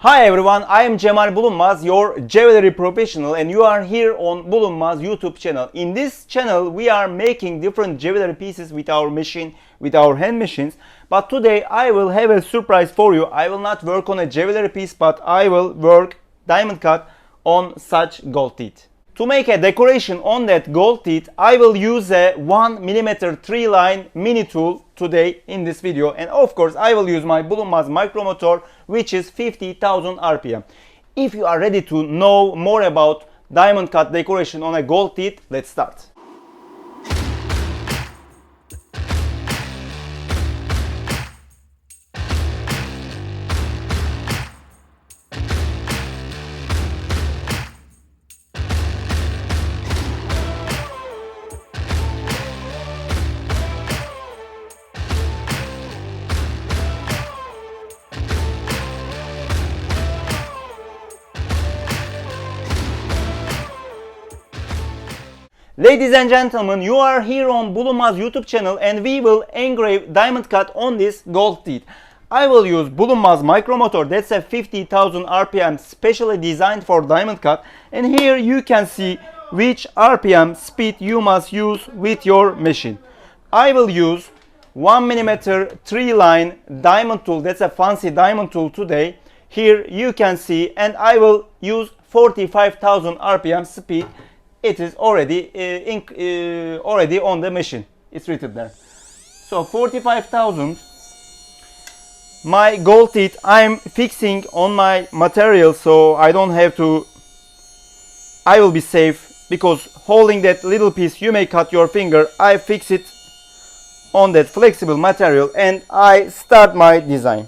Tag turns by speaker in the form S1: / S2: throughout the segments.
S1: Hi everyone, I am Cemal Bulunmaz, your jewelry professional, and you are here on Bulunmaz YouTube channel. In this channel, we are making different jewelry pieces with our machine, with our hand machines. But today I will have a surprise for you. I will not work on a jewelry piece, but I will work diamond cut on such gold teeth. To make a decoration on that gold teeth, I will use a 1mm 3-line mini tool today in this video, and of course I will use my Bulunmaz Micromotor, which is 50,000 RPM. If you are ready to know more about diamond cut decoration on a gold teeth, let's start. Ladies and gentlemen, you are here on Bulunmaz YouTube channel and we will engrave diamond cut on this gold teeth. I will use Bulunmaz Micromotor, that's a 50,000 RPM specially designed for diamond cut, and here you can see which RPM speed you must use with your machine. I will use 1mm 3-line diamond tool, that's a fancy diamond tool today. Here you can see, and I will use 45,000 RPM speed. It is already on the machine. It's written there. So 45,000. My gold teeth I'm fixing on my material, so I don't have to. I will be safe because holding that little piece you may cut your finger. I fix it on that flexible material and I start my design.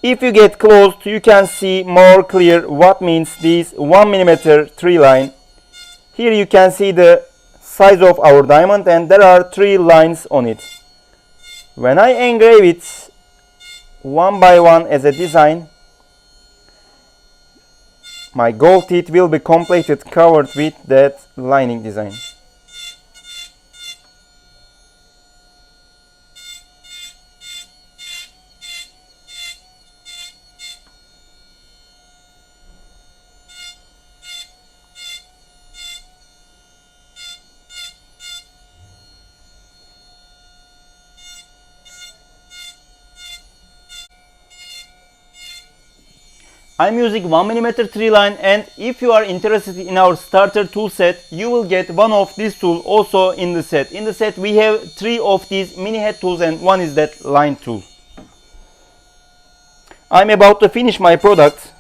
S1: If you get close, you can see more clear what means this 1mm 3-line. Here you can see the size of our diamond and there are 3 lines on it. When I engrave it one by one as a design, my gold teeth will be completed covered with that lining design. I'm using 1mm 3-line, and if you are interested in our starter tool set, you will get one of these tools also in the set. In the set we have 3 of these mini head tools and one is that line tool. I'm about to finish my product.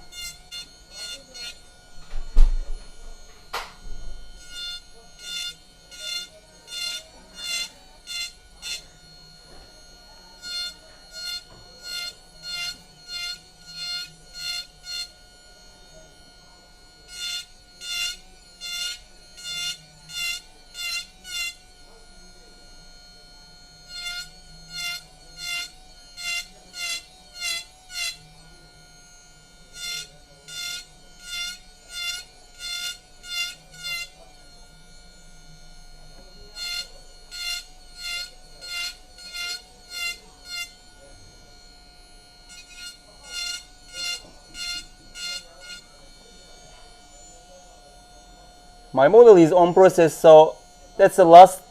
S1: My model is on process, so that's the last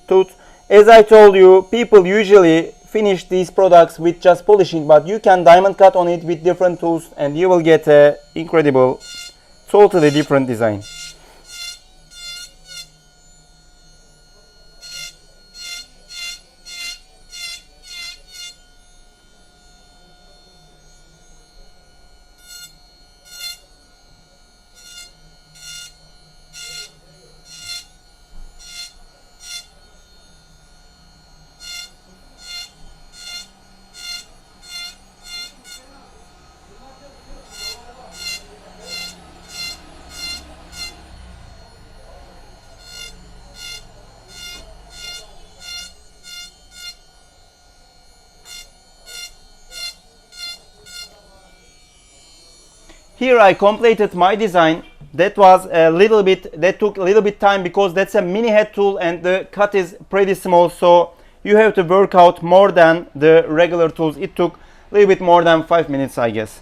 S1: tooth. As I told you, people usually finish these products with just polishing, but you can diamond cut on it with different tools and you will get an incredible, totally different design. Here I completed my design. That took a little bit time because that's a mini head tool and the cut is pretty small, so you have to work out more than the regular tools. It took a little bit more than 5 minutes, I guess.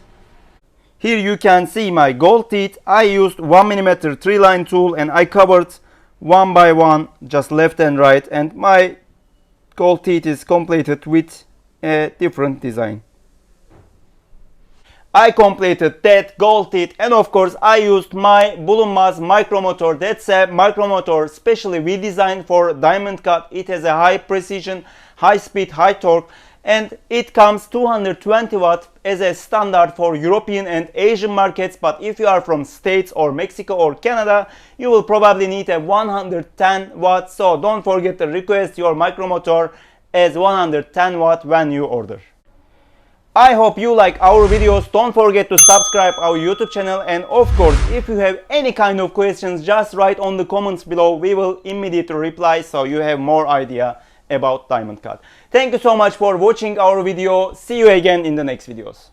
S1: Here you can see my gold teeth. I used 1mm 3-line tool and I covered one by one, just left and right, and my gold teeth is completed with a different design. I completed that gold teeth, and of course I used my Bulunmaz Micromotor. That's a micromotor specially we designed for diamond cut. It has a high precision, high speed, high torque, and it comes 220 watt as a standard for European and Asian markets. But if you are from States or Mexico or Canada, you will probably need a 110 watt. So don't forget to request your micromotor as 110 watt when you order. I hope you like our videos. Don't forget to subscribe our YouTube channel, and of course if you have any kind of questions, just write on the comments below. We will immediately reply so you have more idea about diamond cut. Thank you so much for watching our video. See you again in the next videos.